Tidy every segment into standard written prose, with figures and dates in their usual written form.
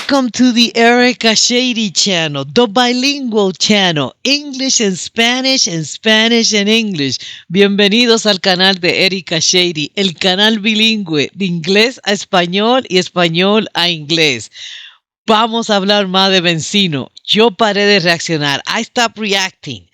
Welcome to the Erica Shady channel, the bilingual channel, English and Spanish and English. Bienvenidos al canal de Erica Shady, el canal bilingüe de inglés a español y español a inglés. Vamos a hablar más de Benzino. Yo paré de reaccionar. I stopped reacting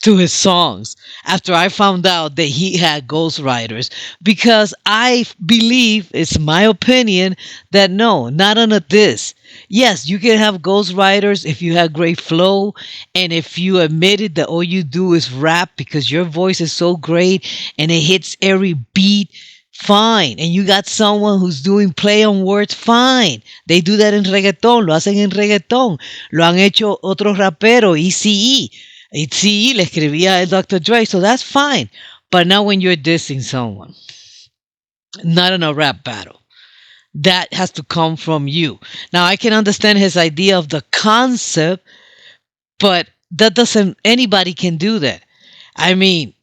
to his songs after I found out that he had ghostwriters because I believe, it's my opinion, that no, not on a diss. Yes, you can have ghostwriters if you have great flow and if you admitted that all you do is rap because your voice is so great and it hits every beat. Fine. And you got someone who's doing play on words, fine. They do that en reggaetón, lo hacen en reggaetón. Lo han hecho otros raperos, ECE. ECE le escribía el Dr. Dre, so that's fine. But not when you're dissing someone. Not in a rap battle. That has to come from you. Now, I can understand his idea of the concept, but anybody can do that. I mean,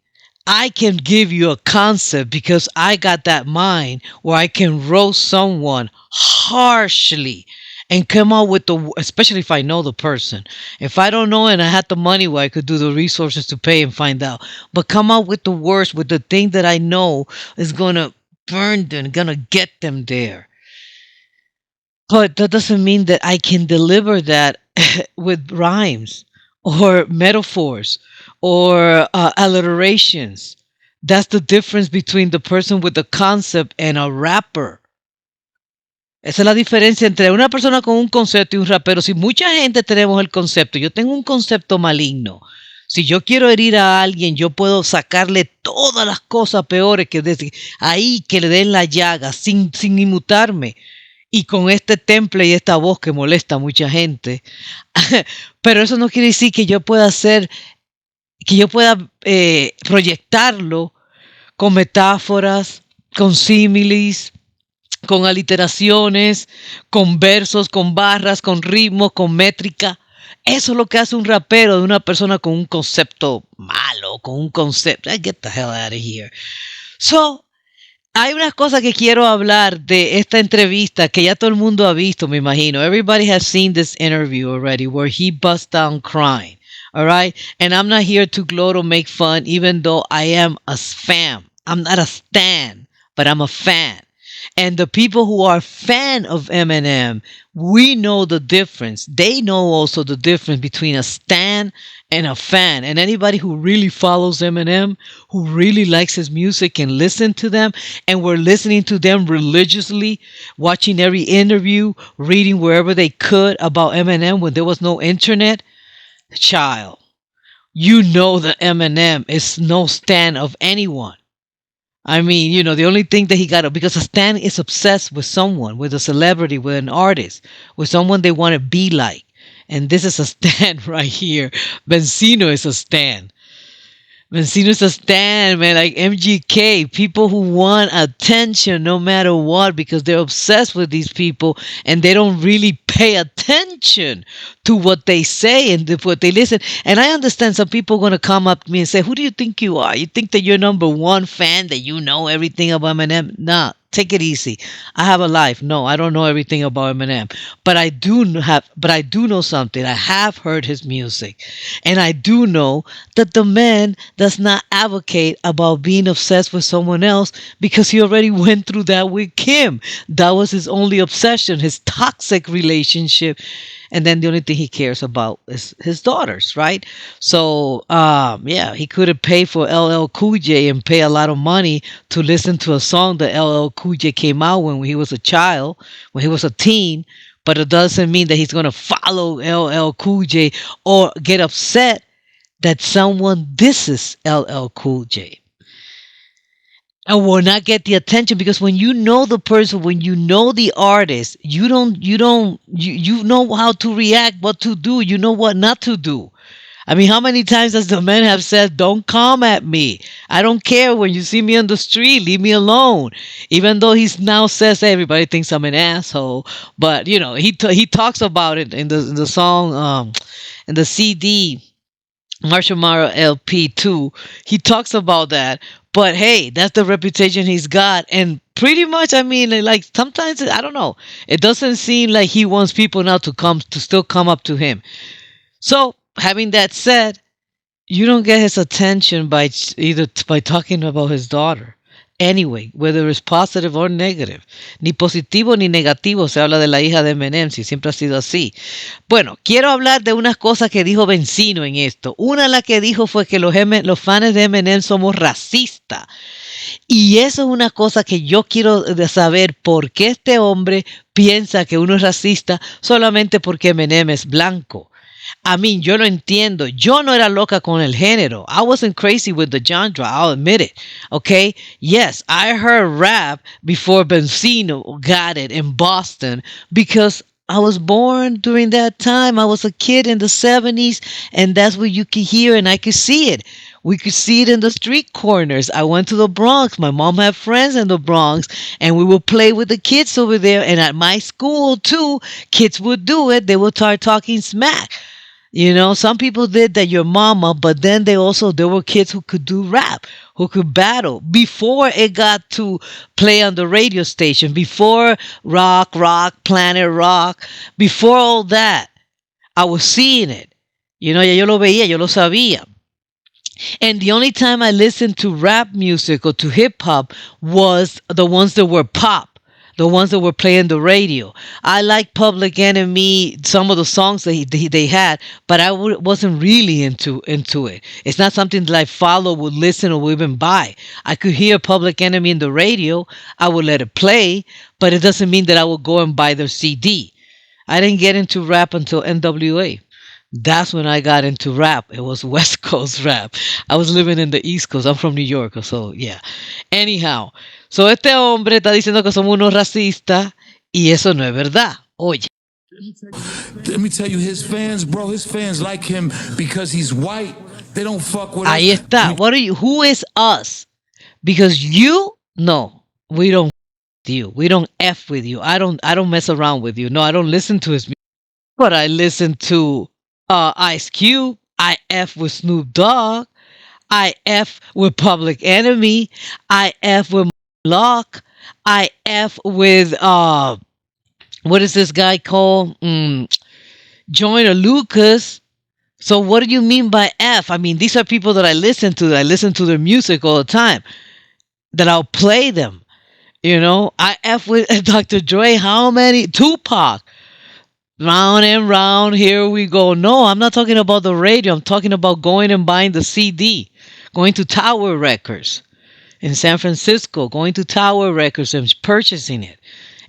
I can give you a concept because I got that mind where I can roast someone harshly and come out with especially if I know the person. If I don't know and I had the money where I could do the resources to pay and find out, but come out with the worst, with the thing that I know is going to burn them, going to get them there. But that doesn't mean that I can deliver that with rhymes or metaphors or alliterations. That's the difference between the person with the concept and a rapper. Esa es la diferencia entre una persona con un concepto y un rapero. Si mucha gente tenemos el concepto, yo tengo un concepto maligno. Si yo quiero herir a alguien, yo puedo sacarle todas las cosas peores que desde ahí que le den la llaga sin inmutarme. Y con este temple y esta voz que molesta a mucha gente. Pero eso no quiere decir que yo pueda proyectarlo con metáforas, con símiles, con aliteraciones, con versos, con barras, con ritmos, con métrica. Eso es lo que hace un rapero de una persona con un concepto malo, con un concepto. Get the hell out of here. So, hay unas cosas que quiero hablar de esta entrevista que ya todo el mundo ha visto, me imagino. Everybody has seen this interview already where he busts down crying. All right. And I'm not here to gloat or make fun, even though I am a fan. I'm not a stan, but I'm a fan. And the people who are fan of Eminem, we know the difference. They know also the difference between a stan and a fan. And anybody who really follows Eminem, who really likes his music and listen to them, and we're listening to them religiously, watching every interview, reading wherever they could about Eminem when there was no internet, child, you know that Eminem is no stan of anyone. I mean, you know, the only thing that he got, because a stan is obsessed with someone, with a celebrity, with an artist, with someone they want to be like. And this is a stan right here. Benzino is a stan. Benzino is a stan, man, like MGK. People who want attention no matter what because they're obsessed with these people and they don't really pay attention to what they say and what they listen. And I understand some people are going to come up to me and say, who do you think you are? You think that you're number one fan, that you know everything about Eminem? Nah, take it easy. I have a life. No, I don't know everything about Eminem. But I do know something. I have heard his music. And I do know that the man does not advocate about being obsessed with someone else because he already went through that with Kim. That was his only obsession, his toxic relationship. And then the only thing he cares about is his daughters, right? So, yeah, he could have paid for LL Cool J and pay a lot of money to listen to a song that LL Cool J came out when he was a child, when he was a teen. But it doesn't mean that he's going to follow LL Cool J or get upset that someone disses LL Cool J. And will not get the attention because when you know the person, when you know the artist, you know how to react, what to do, you know what not to do. I mean, how many times does the man have said, don't come at me. I don't care when you see me on the street, leave me alone. Even though he's now says everybody thinks I'm an asshole. But, you know, he talks about it in the song, in the CD, Marshall Mara LP2. He talks about that. But hey, that's the reputation he's got. And pretty much, I mean, like sometimes, I don't know. It doesn't seem like he wants people now to still come up to him. So, having that said, you don't get his attention by either by talking about his daughter. Anyway, whether it's positive or negative. Ni positivo ni negativo se habla de la hija de Eminem, si siempre ha sido así. Bueno, quiero hablar de unas cosas que dijo Benzino en esto. Una de las que dijo fue que los fans de Eminem somos racistas. Y eso es una cosa que yo quiero saber por qué este hombre piensa que uno es racista solamente porque Eminem es blanco. I mean, yo lo entiendo. Yo no era loca con el género. I wasn't crazy with the genre. I'll admit it. Okay? Yes, I heard rap before Benzino got it in Boston because I was born during that time. I was a kid in the 70s, and that's what you could hear, and I could see it. We could see it in the street corners. I went to the Bronx. My mom had friends in the Bronx, and we would play with the kids over there. And at my school, too, kids would do it. They would start talking smack. You know, some people did that, your mama, but then there were kids who could do rap, who could battle before it got to play on the radio station, before rock, Planet Rock, before all that. I was seeing it. You know, ya yo lo veía, yo lo sabía. And the only time I listened to rap music or to hip hop was the ones that were pop, the ones that were playing the radio. I like Public Enemy, some of the songs that they had, but I wasn't really into it. It's not something that I follow, would listen, or would even buy. I could hear Public Enemy in the radio. I would let it play, but it doesn't mean that I would go and buy their CD. I didn't get into rap until NWA. That's when I got into rap. It was West Coast rap. I was living in the East Coast. I'm from New York, so yeah. Anyhow, so este hombre está diciendo que somos unos racistas y eso no es verdad. Oye. Let me tell you, his fans like him because he's white. They don't fuck with Ahí us. está. Who is us? Because no, we don't with you. We don't F with you. I don't mess around with you. No, I don't listen to his music. But I listen to Ice Cube. I F with Snoop Dogg. I F with Public Enemy. I F with Locke. I F with what is this guy called? Joyner Lucas. So what do you mean by F? I mean, these are people that I listen to. I listen to their music all the time. That I'll play them. You know, I F with Dr. Dre. How many? Tupac. Round and round, here we go. No, I'm not talking about the radio. I'm talking about going and buying the CD. Going to Tower Records in San Francisco. Going to Tower Records and purchasing it.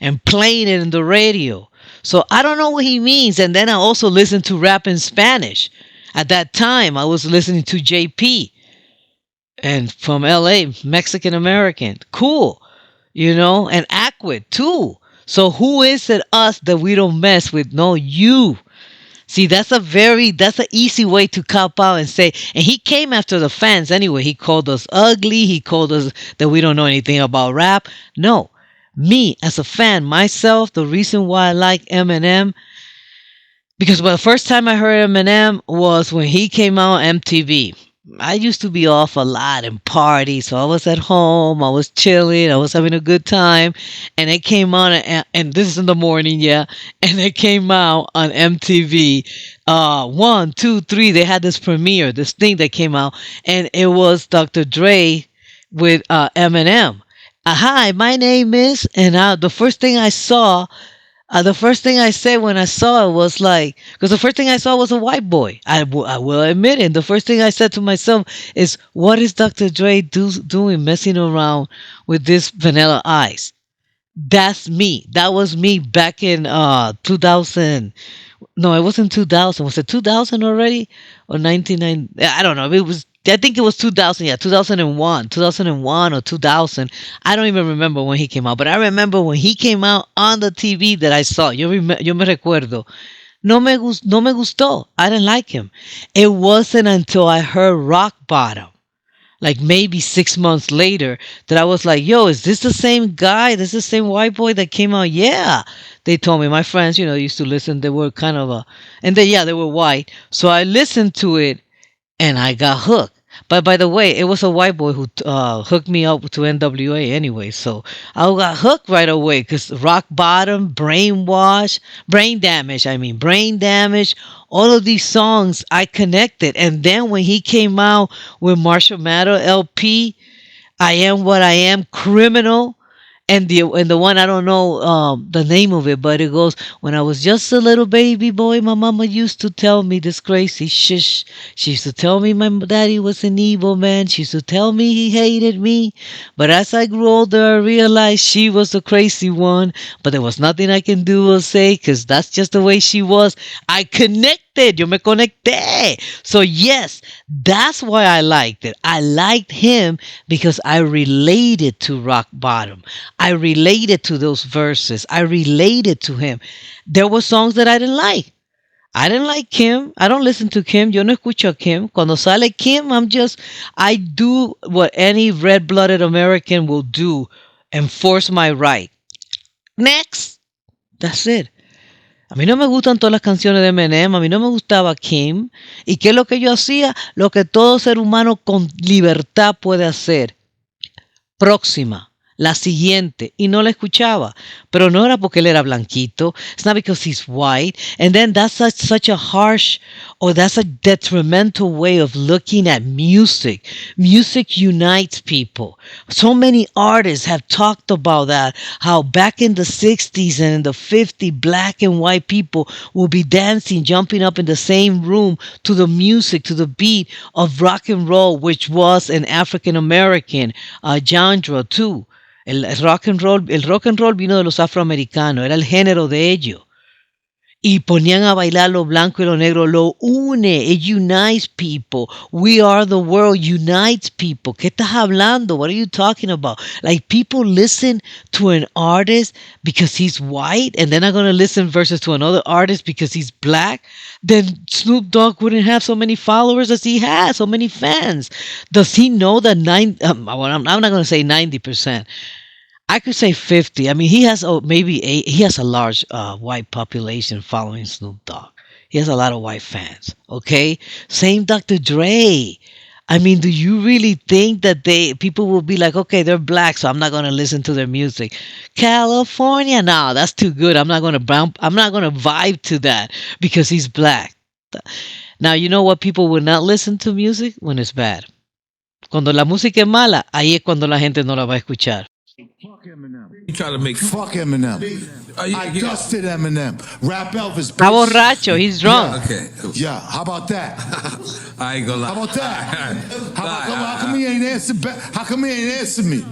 And playing it in the radio. So I don't know what he means. And then I also listened to rap in Spanish. At that time, I was listening to JP. And from LA, Mexican American. Cool. You know, and Aquid too. So who is it us that we don't mess with? No, you. See, that's an easy way to cop out and say, and he came after the fans anyway. He called us ugly. He called us that we don't know anything about rap. No, me as a fan, myself, the reason why I like Eminem, because the first time I heard Eminem was when he came out on MTV. I used to be off a lot and party, so I was at home, I was chilling, I was having a good time, and it came on, and this is in the morning, yeah, and it came out on MTV, 1, 2, 3, they had this premiere, this thing that came out, and it was Dr. Dre with Eminem. Hi, my name is, and the first thing I said when I saw it was like, because the first thing I saw was a white boy. I will admit it. The first thing I said to myself is, what is Dr. Dre doing messing around with this Vanilla Ice? That's me. That was me back in 2000. No, it wasn't 2000. Was it 2000 already? Or 1990? I don't know. I think it was 2000. Yeah, 2001 or 2000. I don't even remember when he came out. But I remember when he came out on the TV that I saw. Yo me recuerdo. No me gustó. I didn't like him. It wasn't until I heard Rock Bottom, like maybe 6 months later, that I was like, yo, is this the same guy? This is the same white boy that came out? Yeah. They told me, my friends, used to listen. They were kind of they were white. So I listened to it and I got hooked. But by the way, it was a white boy who hooked me up to NWA anyway. So I got hooked right away because Rock Bottom, Brainwash, Brain Damage, I mean, Brain Damage, all of these songs I connected. And then when he came out with Marshall Mathers LP, I Am What I Am, Criminal, and the one I don't know the name of it, but it goes, when I was just a little baby boy, my mama used to tell me this crazy shish. She used to tell me my daddy was an evil man. She used to tell me he hated me. But as I grew older, I realized she was the crazy one. But there was nothing I can do or say because that's just the way she was. I connected. Yo me conecté. So yes, that's why I liked it. I liked him because I related to Rock Bottom. I related to those verses. I related to him. There were songs that I didn't like. I didn't like Kim. I don't listen to Kim. Yo no escucho a Kim. Cuando sale Kim, I do what any red-blooded American will do, enforce my right. Next. That's it. A mí no me gustan todas las canciones de Eminem, a mí no me gustaba Kim. ¿Y qué es lo que yo hacía? Lo que todo ser humano con libertad puede hacer. Próxima, la siguiente, y no la escuchaba. Pero no era porque él era blanquito. It's not because he's white. And then that's such a harsh, or that's a detrimental way of looking at music. Music unites people. So many artists have talked about that, how back in the 60s and in the 50s, black and white people will be dancing, jumping up in the same room to the music, to the beat of rock and roll, which was an African American genre too. El rock and roll vino de los afroamericanos, era el género de ellos. Y ponían a bailar lo blanco y lo negro, lo une, it unites people. We are the world, unites people. ¿Qué estás hablando? What are you talking about? Like, people listen to an artist because he's white, and then I'm going to listen versus to another artist because he's black. Then Snoop Dogg wouldn't have so many followers as he has, so many fans. Does he know that well, I'm not going to say 90%. I could say 50. I mean, he has maybe he has a large white population following Snoop Dogg. He has a lot of white fans. Okay, same Dr. Dre. I mean, do you really think that people will be like, okay, they're black, so I'm not gonna listen to their music? California, no, that's too good. I'm not gonna vibe to that because he's black. Now you know what people will not listen to music when it's bad. Cuando la música es mala, ahí es cuando la gente no la va a escuchar. Fuck Eminem. You try to make fuck Eminem. I dusted Eminem. Rap Elvis. Está borracho. He's drunk. Yeah, okay. Yeah. How about that? I ain't gonna lie. How about that? How come he ain't answered back? How come he ain't answered me?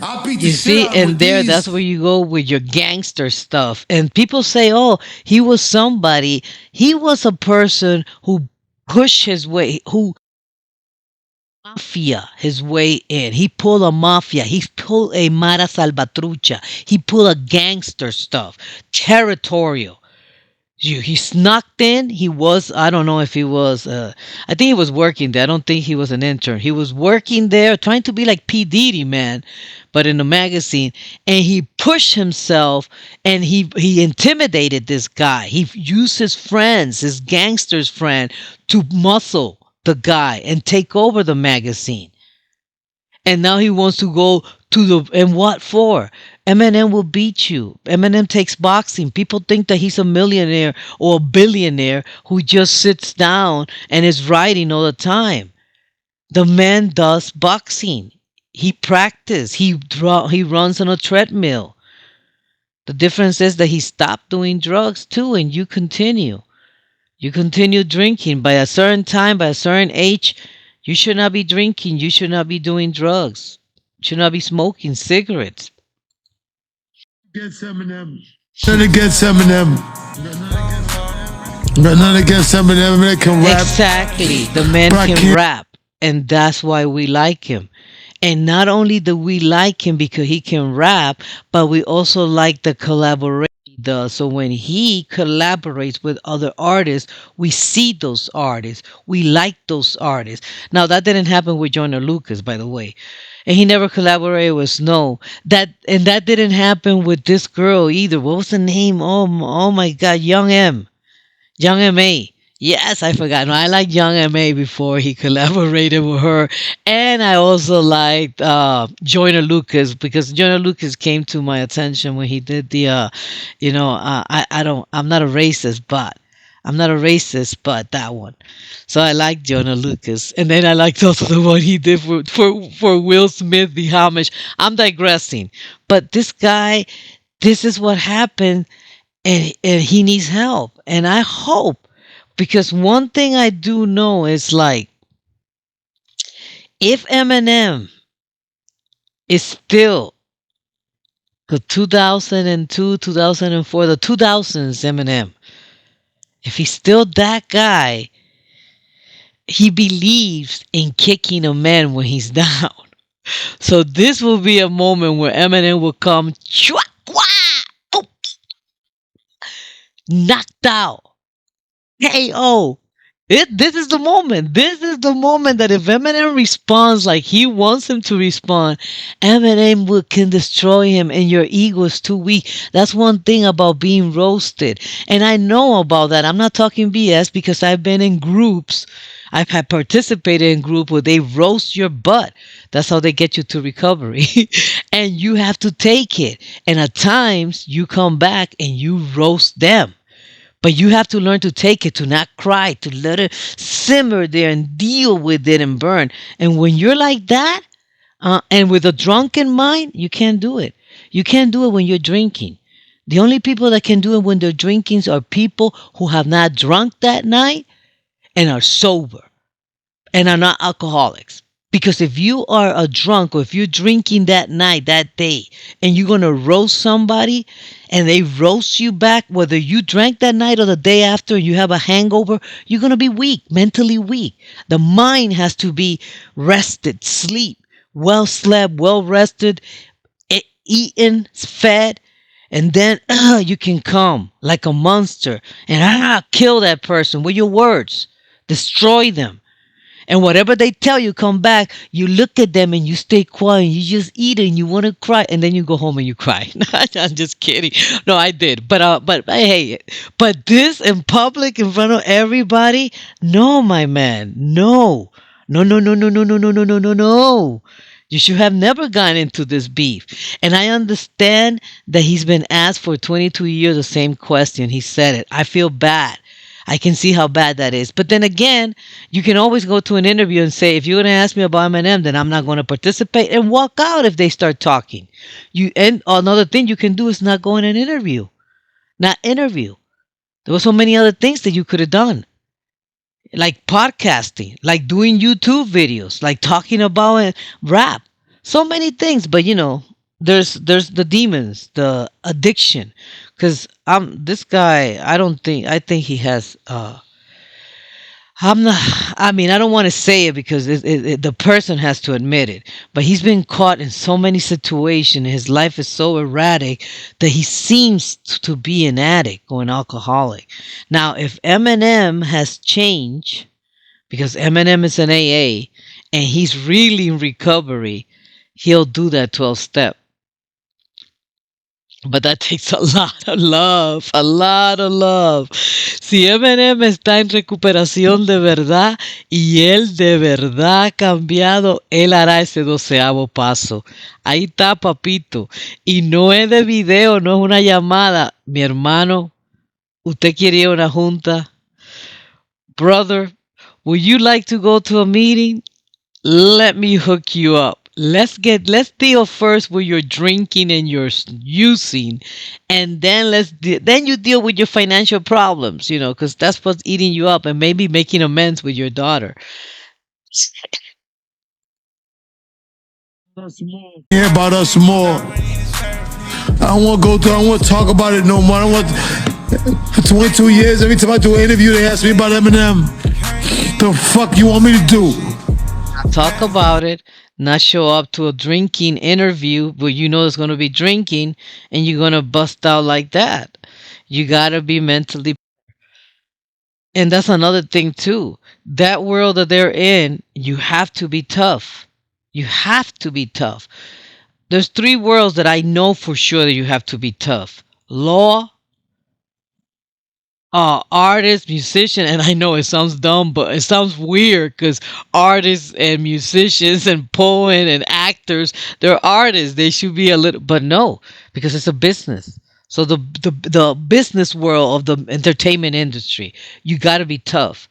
I'll beat the You shit see, out and with there, these. that's where you go with your gangster stuff. And people say, oh, he was somebody. He was a person who pushed his way, who mafia his way in. He pulled a mafia. He pulled a Mara Salvatrucha. He pulled a gangster stuff. Territorial. He snuck in. He was, I don't know if he was, I think he was working there. I don't think he was an intern. He was working there trying to be like P. Diddy, man, but in a magazine. And he pushed himself and he intimidated this guy. He used his friends, his gangster's friend, to muscle the guy and take over the magazine. And now he wants to go to and what for? Eminem will beat you. Eminem takes boxing. People think that he's a millionaire or a billionaire who just sits down and is writing all the time. The man does boxing. He practices. He runs on a treadmill. The difference is that he stopped doing drugs too, and you continue. You continue drinking. By a certain time, by a certain age, you should not be drinking. You should not be doing drugs. You should not be smoking cigarettes. Against Eminem. Nothing against Eminem. Nothing against Eminem. Eminem can rap. Exactly. The man can rap. And that's why we like him. And not only do we like him because he can rap, but we also like the collaboration he does. So when he collaborates with other artists, we see those artists. We like those artists. Now, that didn't happen with Joyner Lucas, by the way. And he never collaborated with Snow. That didn't happen with this girl either. What was the name? Oh my God, Young M. Young M.A. Yes, I forgot. No, I liked Young M.A. before he collaborated with her. And I also liked Joyner Lucas because Joyner Lucas came to my attention when he did I'm not a racist, but that one. So I like Joyner Lucas. And then I liked also the one he did for Will Smith, the homage. I'm digressing. But this guy, this is what happened, and he needs help. And I hope, because one thing I do know is like, if Eminem is still the 2002, 2004, the 2000s Eminem, if he's still that guy, he believes in kicking a man when he's down. So this will be a moment where Eminem will come, chua, wah, boom, knocked out. KO. This is the moment. This is the moment that if Eminem responds like he wants him to respond, can destroy him, and your ego is too weak. That's one thing about being roasted. And I know about that. I'm not talking BS because I've been in groups. I've had participated in group where they roast your butt. That's how they get you to recovery. And you have to take it. And at times you come back and you roast them. But you have to learn to take it, to not cry, to let it simmer there and deal with it and burn. And when you're like that, and with a drunken mind, you can't do it. You can't do it when you're drinking. The only people that can do it when they're drinking are people who have not drunk that night and are sober and are not alcoholics. Because if you are a drunk, or if you're drinking that night, that day, and you're going to roast somebody and they roast you back, whether you drank that night or the day after and you have a hangover, you're going to be weak, mentally weak. The mind has to be rested, sleep, well slept, well rested, eaten, fed, and then you can come like a monster and kill that person with your words, destroy them. And whatever they tell you, come back, you look at them and you stay quiet. You just eat it and you want to cry. And then you go home and you cry. I'm just kidding. No, I did. But hey, but this in public in front of everybody? No, my man. No. No, no, no, no, no, no, no, no, no, no, no. You should have never gone into this beef. And I understand that he's been asked for 22 years the same question. He said it. I feel bad. I can see how bad that is. But then again, you can always go to an interview and say, if you're going to ask me about Eminem, then I'm not going to participate, and walk out if they start talking. And another thing you can do is not go in an interview. Not interview. There were so many other things that you could have done. Like podcasting, like doing YouTube videos, like talking about rap. So many things, but there's the demons, the addiction. Because this guy, I think he has I'm not. I mean, I don't want to say it because the person has to admit it. But he's been caught in so many situations. His life is so erratic that he seems to be an addict or an alcoholic. Now, if Eminem has changed, because Eminem is an AA and he's really in recovery, he'll do that 12 step. But that takes a lot of love, a lot of love. Si Eminem está en recuperación de verdad y él de verdad ha cambiado, él hará ese 12º paso. Ahí está, papito. Y no es de video, no es una llamada. Mi hermano, ¿usted quiere ir a una junta? Brother, would you like to go to a meeting? Let me hook you up. Let's deal first with your drinking and your using, and then then you deal with your financial problems, because that's what's eating you up, and maybe making amends with your daughter. Hear about us more. I don't want to talk about it no more. I don't want. For 22 years, every time I do an interview, they ask me about Eminem. The fuck you want me to do? Talk about it, not show up to a drinking interview where there's going to be drinking and you're going to bust out like that. You got to be mentally. And that's another thing too. That world that they're in, you have to be tough. You have to be tough. There's 3 worlds that I know for sure that you have to be tough. Law, artist, musician, and I know it sounds dumb, but it sounds weird because artists and musicians and poet and actors, they're artists. They should be a little, but no, because it's a business. So the business world of the entertainment industry, you got to be tough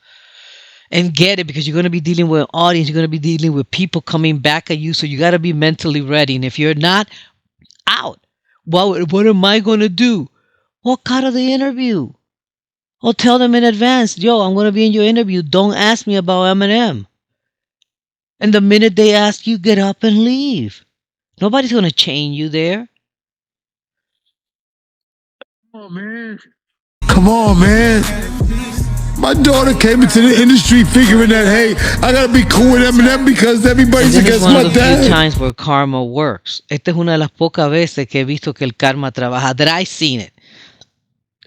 and get it because you're going to be dealing with an audience. You're going to be dealing with people coming back at you. So you got to be mentally ready. And if you're not, out. What am I going to do? Walk out of the interview. Or tell them in advance, yo, I'm going to be in your interview. Don't ask me about Eminem. And the minute they ask you, get up and leave. Nobody's going to chain you there. Oh, man. Come on, man. My daughter came into the industry figuring that, hey, I gotta be cool with Eminem because everybody's And this is against one my of the few dad. times where karma works. Esta es una de las pocas veces que he visto que el karma trabaja. That I've seen it.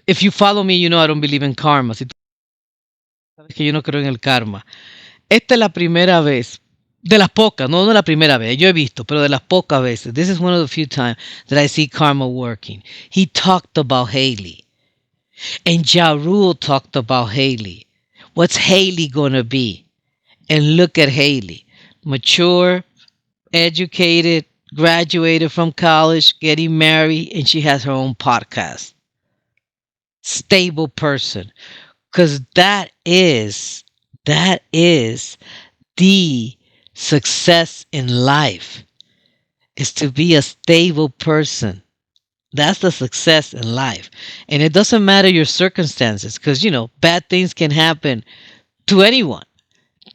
If you follow me, you know I don't believe in karma. Si tú sabes que yo no creo en el karma. Esta es la primera vez. De las pocas, no la primera vez, yo he visto, pero de las pocas veces. This is one of the few times that I see karma working. He talked about Haley. And Ja Rule talked about Haley. What's Haley gonna be? And look at Haley. Mature, educated, graduated from college, getting married, and she has her own podcast. Stable person. Because that is the success in life. Is to be a stable person. That's the success in life. And it doesn't matter your circumstances because, bad things can happen to anyone.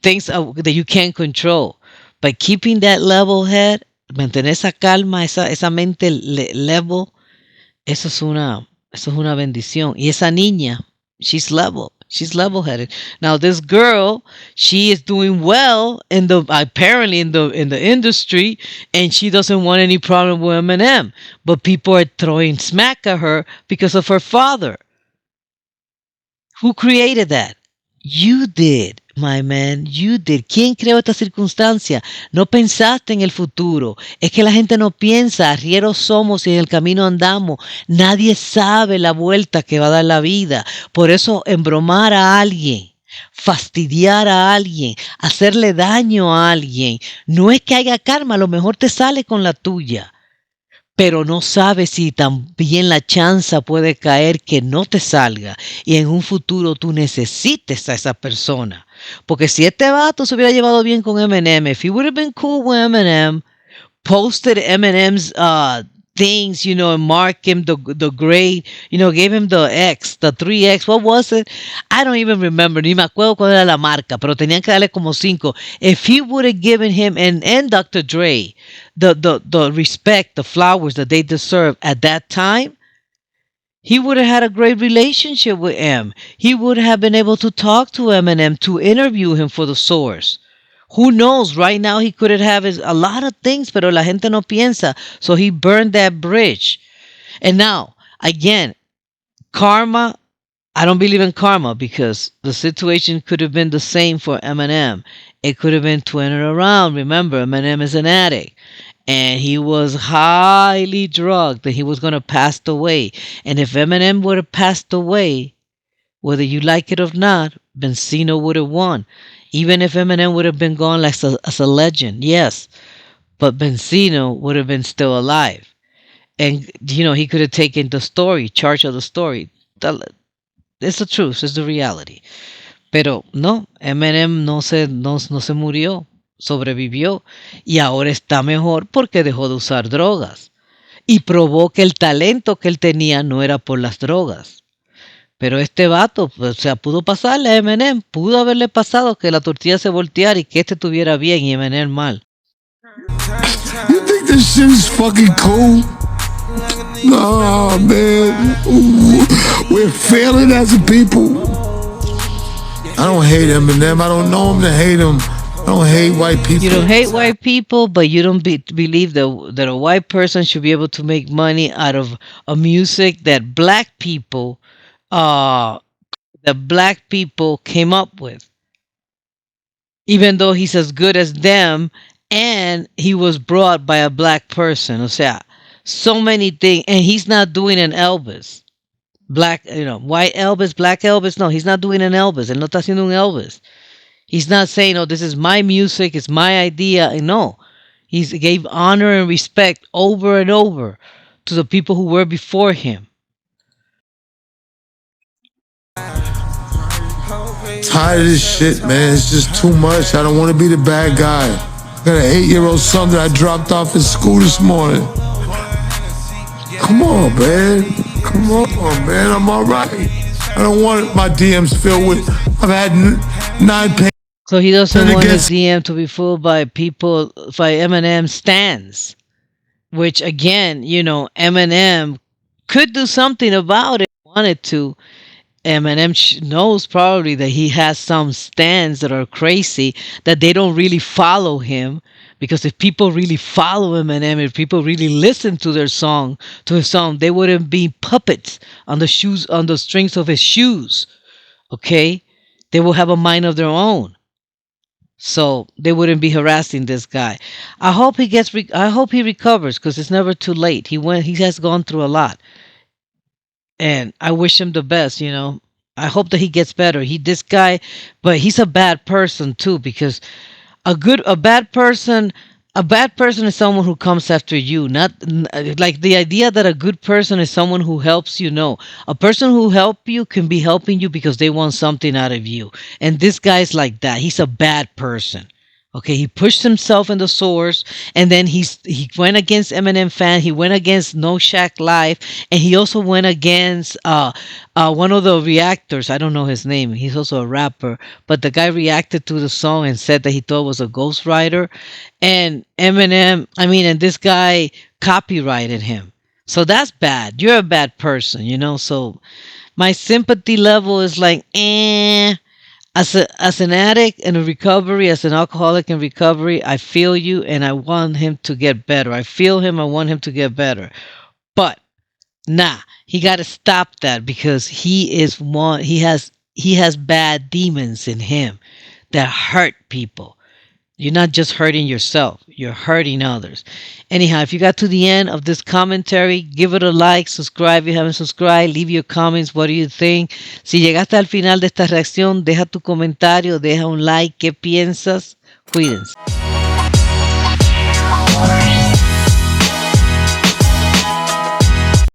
Things that you can't control. But keeping that level head, mantener esa calma, esa mente level, eso es una bendición. Y esa niña, she's level. She's level-headed. Now this girl, she is doing well apparently in the industry, and she doesn't want any problem with Eminem. But people are throwing smack at her because of her father. Who created that? You did, my man. You did. ¿Quién creó esta circunstancia? No pensaste en el futuro. Es que la gente no piensa. Arrieros somos y en el camino andamos. Nadie sabe la vuelta que va a dar la vida. Por eso, embromar a alguien, fastidiar a alguien, hacerle daño a alguien, no es que haya karma. A lo mejor te sale con la tuya. Pero no sabes si también la chanza puede caer que no te salga y en un futuro tú necesites a esa persona. Porque si este vato se hubiera llevado bien con Eminem, if he would have been cool with Eminem, posted Eminem's things, and mark him the grade, gave him the X, the 3X, what was it? I don't even remember, ni me acuerdo cuál era la marca, pero tenían que darle como 5. If he would have given him and Dr. Dre the respect, the flowers that they deserve at that time, he would have had a great relationship with M. He would have been able to talk to Eminem, to interview him for the source. Who knows? Right now he could have a lot of things, pero la gente no piensa. So he burned that bridge. And now, again, karma, I don't believe in karma because the situation could have been the same for Eminem. It could have been turned around. Remember, Eminem is an addict. And he was highly drugged and he was going to pass away. And if Eminem would have passed away, whether you like it or not, Benzino would have won. Even if Eminem would have been gone as a legend, yes. But Benzino would have been still alive. And, he could have taken charge of the story. It's the truth, it's the reality. Pero no, Eminem no se murió, sobrevivió. Y ahora está mejor porque dejó de usar drogas. Y probó que el talento que él tenía no era por las drogas. Pero este vato, pudo pasarle a Eminem, pudo haberle pasado que la tortilla se volteara y que estuviera bien y Eminem mal. You think this shit is fucking cool? No, man. We're failing as a people. I don't hate Eminem. I don't know him to hate him. I don't hate white people. You don't hate white people, but you don't believe that a white person should be able to make money out of a music that black people came up with. Even though he's as good as them and he was brought by a black person. O sea, so many things. And he's not doing an Elvis. Black, white Elvis, black Elvis. No, he's not doing an Elvis. Él no está haciendo un Elvis. He's not saying, "Oh, this is my music, it's my idea." No, he gave honor and respect over and over to the people who were before him. Tired of this shit, man. It's just too much. I don't want to be the bad guy. I got an 8-year-old son that I dropped off at school this morning. Come on, man. Come on, man. I'm all right. I don't want my DMs filled with. I've had 9 pages. So he doesn't want his DM to be full by people, by Eminem stands. Which again, Eminem could do something about it if he wanted to. Eminem knows probably that he has some stands that are crazy, that they don't really follow him. Because if people really follow Eminem, if people really listen to his song, they wouldn't be puppets on the strings of his shoes. Okay, they will have a mind of their own. So they wouldn't be harassing this guy. I hope I hope he recovers, because it's never too late. He has gone through a lot, and I wish him the best. I hope that he gets better. This guy, but he's a bad person too, because a bad person is someone who comes after you. Not like the idea that a good person is someone who helps you. No, a person who help you can be helping you because they want something out of you. And this guy's like that. He's a bad person. Okay, he pushed himself in the source, and then he went against Eminem fan. He went against No Shack Live, and he also went against one of the reactors. I don't know his name. He's also a rapper, but the guy reacted to the song and said that he thought it was a ghostwriter, and and this guy copyrighted him. So that's bad. You're a bad person. So my sympathy level is like, eh. As an addict in recovery, as an alcoholic in recovery, I feel you, and I want him to get better. I feel him. I want him to get better. But nah, he got to stop that, because he is one. He has bad demons in him that hurt people. You're not just hurting yourself, you're hurting others. Anyhow, if you got to the end of this commentary, give it a like, subscribe if you haven't subscribed, leave your comments, what do you think? Si llegaste al final de esta reacción, deja tu comentario, deja un like, ¿qué piensas? Cuídense.